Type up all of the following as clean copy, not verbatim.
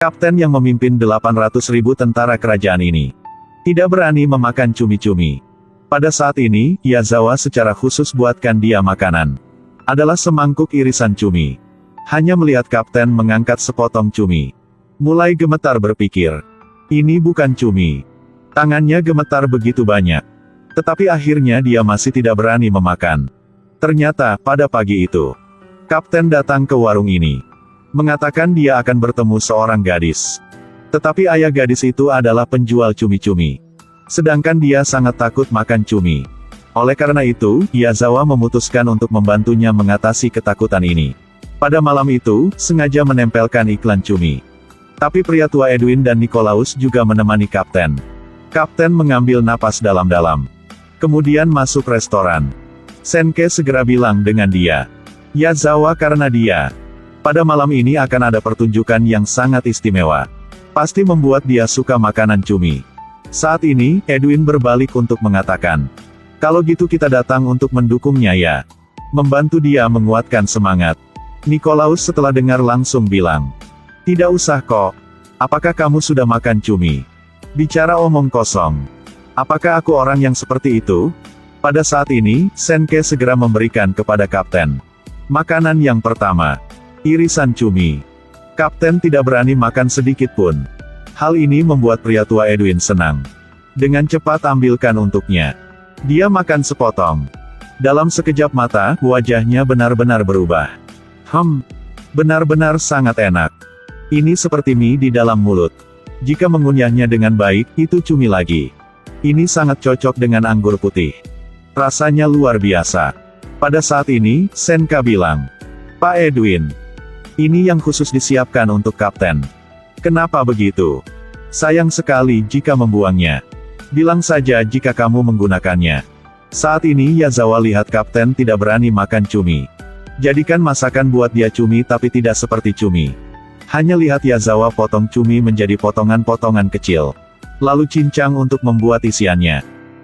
Kapten yang memimpin 800.000 tentara kerajaan ini tidak berani memakan cumi-cumi. Pada saat ini, Yazawa secara khusus buatkan dia makanan. Adalah semangkuk irisan cumi. Hanya melihat kapten mengangkat sepotong cumi, mulai gemetar berpikir, ini bukan cumi. Tangannya gemetar begitu banyak. Tetapi akhirnya dia masih tidak berani memakan. Ternyata, pada pagi itu, kapten datang ke warung ini. Mengatakan dia akan bertemu seorang gadis. Tetapi ayah gadis itu adalah penjual cumi-cumi. Sedangkan dia sangat takut makan cumi. Oleh karena itu, Yazawa memutuskan untuk membantunya mengatasi ketakutan ini. Pada malam itu, sengaja menempelkan iklan cumi. Tapi pria tua Edwin dan Nikolaus juga menemani kapten. Kapten mengambil napas dalam-dalam. Kemudian masuk restoran. Senke segera bilang dengan dia, Yazawa, karena dia pada malam ini akan ada pertunjukan yang sangat istimewa. Pasti membuat dia suka makanan cumi. Saat ini, Edwin berbalik untuk mengatakan, kalau gitu kita datang untuk mendukungnya ya. Membantu dia menguatkan semangat. Nikolaus setelah dengar langsung bilang, tidak usah kok. Apakah kamu sudah makan cumi? Bicara omong kosong. Apakah aku orang yang seperti itu? Pada saat ini, Senke segera memberikan kepada kapten makanan yang pertama. Irisan cumi. Kapten tidak berani makan sedikit pun. Hal ini membuat pria tua Edwin senang. Dengan cepat ambilkan untuknya. Dia makan sepotong. Dalam sekejap mata, wajahnya benar-benar berubah. Benar-benar sangat enak. Ini seperti mie di dalam mulut. Jika mengunyahnya dengan baik, itu cumi lagi. Ini sangat cocok dengan anggur putih. Rasanya luar biasa. Pada saat ini, Senka bilang, Pak Edwin, ini yang khusus disiapkan untuk kapten. Kenapa begitu? Sayang sekali jika membuangnya. Bilang saja jika kamu menggunakannya. Saat ini Yazawa lihat kapten tidak berani makan cumi. Jadikan masakan buat dia cumi tapi tidak seperti cumi. Hanya lihat Yazawa potong cumi menjadi potongan-potongan kecil. Lalu cincang untuk membuat isiannya.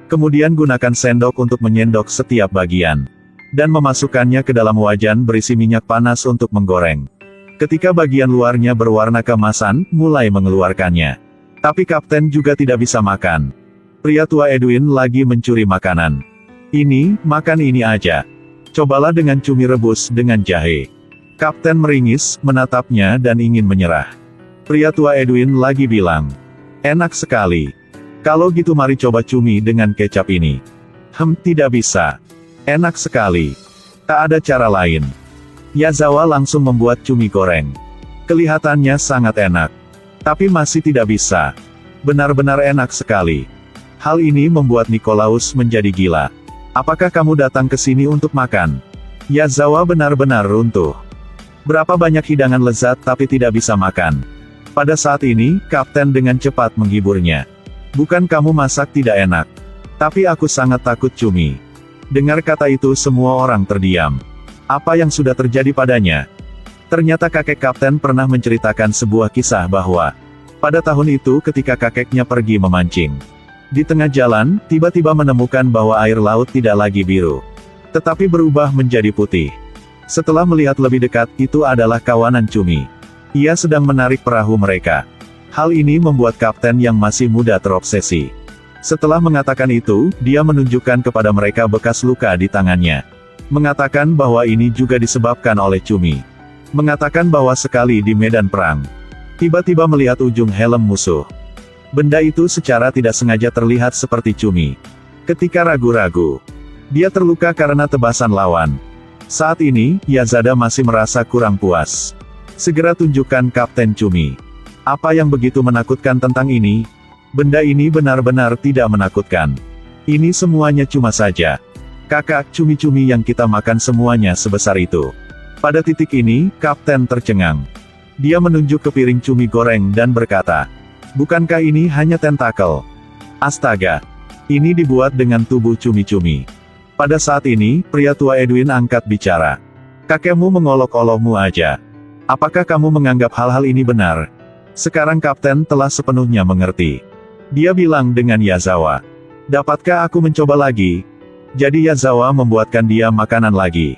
Kemudian gunakan sendok untuk menyendok setiap bagian. Dan memasukkannya ke dalam wajan berisi minyak panas untuk menggoreng. Ketika bagian luarnya berwarna keemasan, mulai mengeluarkannya. Tapi kapten juga tidak bisa makan. Pria tua Edwin lagi mencuri makanan. Makan ini aja. Cobalah dengan cumi rebus dengan jahe. Kapten meringis, menatapnya dan ingin menyerah. Pria tua Edwin lagi bilang, enak sekali. Kalau gitu mari coba cumi dengan kecap ini. Tidak bisa. Enak sekali. Tak ada cara lain. Yazawa langsung membuat cumi goreng. Kelihatannya sangat enak. Tapi masih tidak bisa. Benar-benar enak sekali. Hal ini membuat Nikolaus menjadi gila. Apakah kamu datang ke sini untuk makan? Yazawa benar-benar runtuh. Berapa banyak hidangan lezat tapi tidak bisa makan. Pada saat ini, kapten dengan cepat menghiburnya. Bukan kamu masak tidak enak. Tapi aku sangat takut cumi. Dengar kata itu semua orang terdiam. Apa yang sudah terjadi padanya? Ternyata kakek kapten pernah menceritakan sebuah kisah bahwa pada tahun itu ketika kakeknya pergi memancing. Di tengah jalan, tiba-tiba menemukan bahwa air laut tidak lagi biru. Tetapi berubah menjadi putih. Setelah melihat lebih dekat, itu adalah kawanan cumi. Ia sedang menarik perahu mereka. Hal ini membuat kapten yang masih muda terobsesi. Setelah mengatakan itu, dia menunjukkan kepada mereka bekas luka di tangannya. Mengatakan bahwa ini juga disebabkan oleh cumi. Mengatakan bahwa sekali di medan perang, tiba-tiba melihat ujung helm musuh. Benda itu secara tidak sengaja terlihat seperti cumi. Ketika ragu-ragu, dia terluka karena tebasan lawan. Saat ini, Yazada masih merasa kurang puas. Segera tunjukkan Kapten Cumi. Apa yang begitu menakutkan tentang ini? Benda ini benar-benar tidak menakutkan. Ini semuanya cuma saja. Kakak, cumi-cumi yang kita makan semuanya sebesar itu. Pada titik ini, Kapten tercengang. Dia menunjuk ke piring cumi goreng dan berkata, bukankah ini hanya tentakel? Astaga! Ini dibuat dengan tubuh cumi-cumi. Pada saat ini, pria tua Edwin angkat bicara. Kakekmu mengolok-olokmu aja. Apakah kamu menganggap hal-hal ini benar? Sekarang Kapten telah sepenuhnya mengerti. Dia bilang dengan Yazawa. Dapatkah aku mencoba lagi? Jadi Yazawa membuatkan dia makanan lagi.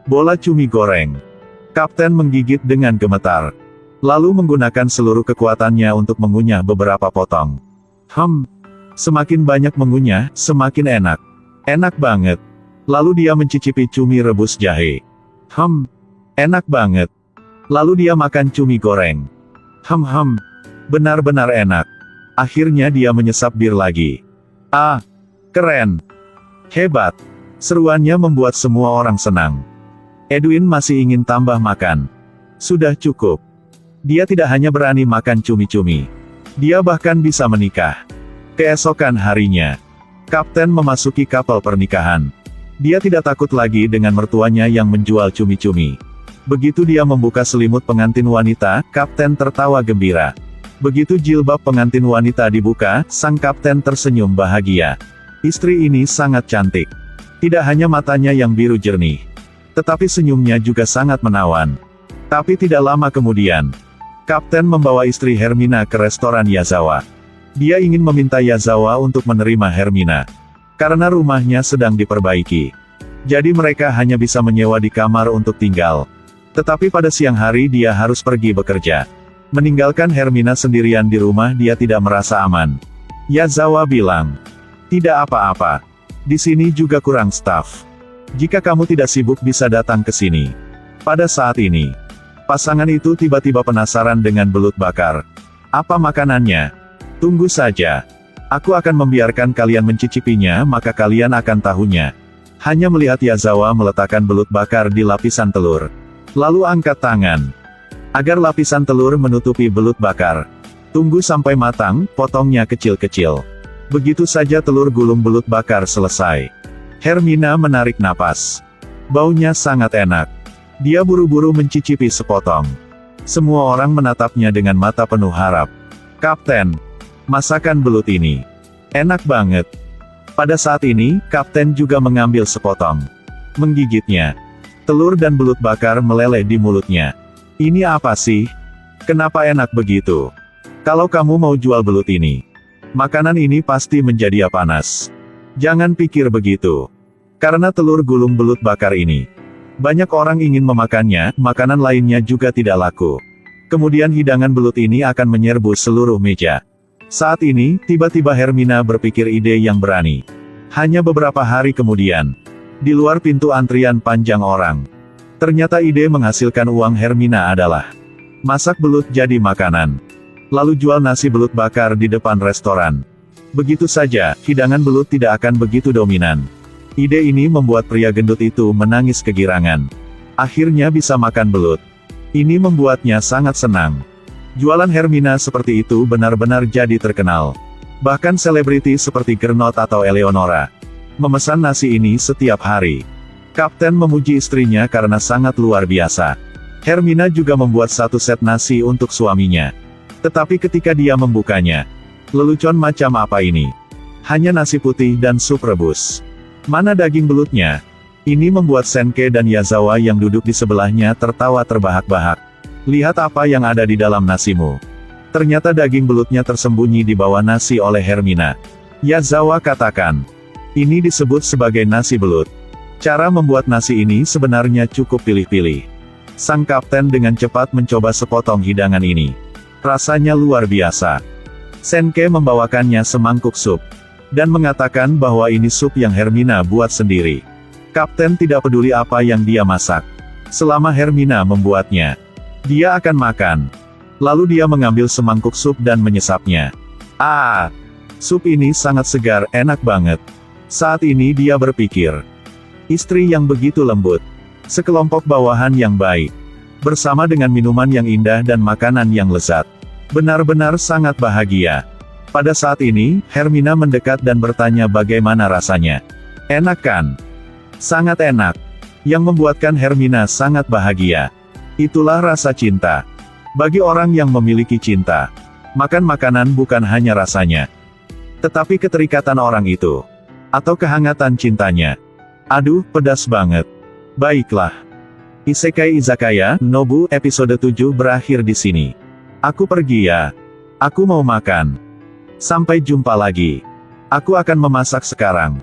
Bola cumi goreng. Kapten menggigit dengan gemetar. Lalu menggunakan seluruh kekuatannya untuk mengunyah beberapa potong. Semakin banyak mengunyah, semakin enak. Enak banget. Lalu dia mencicipi cumi rebus jahe. Enak banget. Lalu dia makan cumi goreng. Benar-benar enak. Akhirnya dia menyesap bir lagi. Ah, keren. Hebat. Seruannya membuat semua orang senang. Edwin masih ingin tambah makan. Sudah cukup. Dia tidak hanya berani makan cumi-cumi. Dia bahkan bisa menikah. Keesokan harinya, Kapten memasuki kapal pernikahan. Dia tidak takut lagi dengan mertuanya yang menjual cumi-cumi. Begitu dia membuka selimut pengantin wanita, Kapten tertawa gembira. Begitu jilbab pengantin wanita dibuka, sang kapten tersenyum bahagia. Istri ini sangat cantik. Tidak hanya matanya yang biru jernih, tetapi senyumnya juga sangat menawan. Tapi tidak lama kemudian, Kapten membawa istri Hermina ke restoran Yazawa. Dia ingin meminta Yazawa untuk menerima Hermina, karena rumahnya sedang diperbaiki. Jadi mereka hanya bisa menyewa di kamar untuk tinggal. Tetapi pada siang hari dia harus pergi bekerja. Meninggalkan Hermina sendirian di rumah dia tidak merasa aman. Yazawa bilang, "Tidak apa-apa. Di sini juga kurang staf. Jika kamu tidak sibuk bisa datang ke sini." Pada saat ini, pasangan itu tiba-tiba penasaran dengan belut bakar. Apa makanannya? Tunggu saja. Aku akan membiarkan kalian mencicipinya maka kalian akan tahunya. Hanya melihat Yazawa meletakkan belut bakar di lapisan telur. Lalu angkat tangan. Agar lapisan telur menutupi belut bakar. Tunggu sampai matang, potongnya kecil-kecil. Begitu saja telur gulung belut bakar selesai. Hermina menarik napas. Baunya sangat enak. Dia buru-buru mencicipi sepotong. Semua orang menatapnya dengan mata penuh harap. "Kapten, masakan belut ini enak banget." Pada saat ini, Kapten juga mengambil sepotong. Menggigitnya. Telur dan belut bakar meleleh di mulutnya. Ini apa sih? Kenapa enak begitu? Kalau kamu mau jual belut ini, makanan ini pasti menjadi panas. Jangan pikir begitu. Karena telur gulung belut bakar ini, banyak orang ingin memakannya, makanan lainnya juga tidak laku. Kemudian hidangan belut ini akan menyerbu seluruh meja. Saat ini, tiba-tiba Hermina berpikir ide yang berani. Hanya beberapa hari kemudian, di luar pintu antrian panjang orang. Ternyata ide menghasilkan uang Hermina adalah masak belut jadi makanan. Lalu jual nasi belut bakar di depan restoran. Begitu saja, hidangan belut tidak akan begitu dominan. Ide ini membuat pria gendut itu menangis kegirangan. Akhirnya bisa makan belut. Ini membuatnya sangat senang. Jualan Hermina seperti itu benar-benar jadi terkenal. Bahkan selebriti seperti Gernot atau Eleonora memesan nasi ini setiap hari. Kapten memuji istrinya karena sangat luar biasa. Hermina juga membuat satu set nasi untuk suaminya. Tetapi ketika dia membukanya, lelucon macam apa ini? Hanya nasi putih dan sup rebus. Mana daging belutnya? Ini membuat Senke dan Yazawa yang duduk di sebelahnya tertawa terbahak-bahak. Lihat apa yang ada di dalam nasimu. Ternyata daging belutnya tersembunyi di bawah nasi oleh Hermina. Yazawa katakan, ini disebut sebagai nasi belut. Cara membuat nasi ini sebenarnya cukup pilih-pilih. Sang kapten dengan cepat mencoba sepotong hidangan ini. Rasanya luar biasa. Senke membawakannya semangkuk sup. Dan mengatakan bahwa ini sup yang Hermina buat sendiri. Kapten tidak peduli apa yang dia masak. Selama Hermina membuatnya, dia akan makan. Lalu dia mengambil semangkuk sup dan menyesapnya. Ah, sup ini sangat segar, enak banget. Saat ini dia berpikir, istri yang begitu lembut, sekelompok bawahan yang baik, bersama dengan minuman yang indah dan makanan yang lezat. Benar-benar sangat bahagia. Pada saat ini, Hermina mendekat dan bertanya bagaimana rasanya. Enak kan? Sangat enak. Yang membuatkan Hermina sangat bahagia. Itulah rasa cinta. Bagi orang yang memiliki cinta, makan makanan bukan hanya rasanya, tetapi keterikatan orang itu, atau kehangatan cintanya. Aduh, pedas banget. Baiklah. Isekai Izakaya, Nobu, episode 7 berakhir di sini. Aku pergi ya. Aku mau makan. Sampai jumpa lagi. Aku akan memasak sekarang.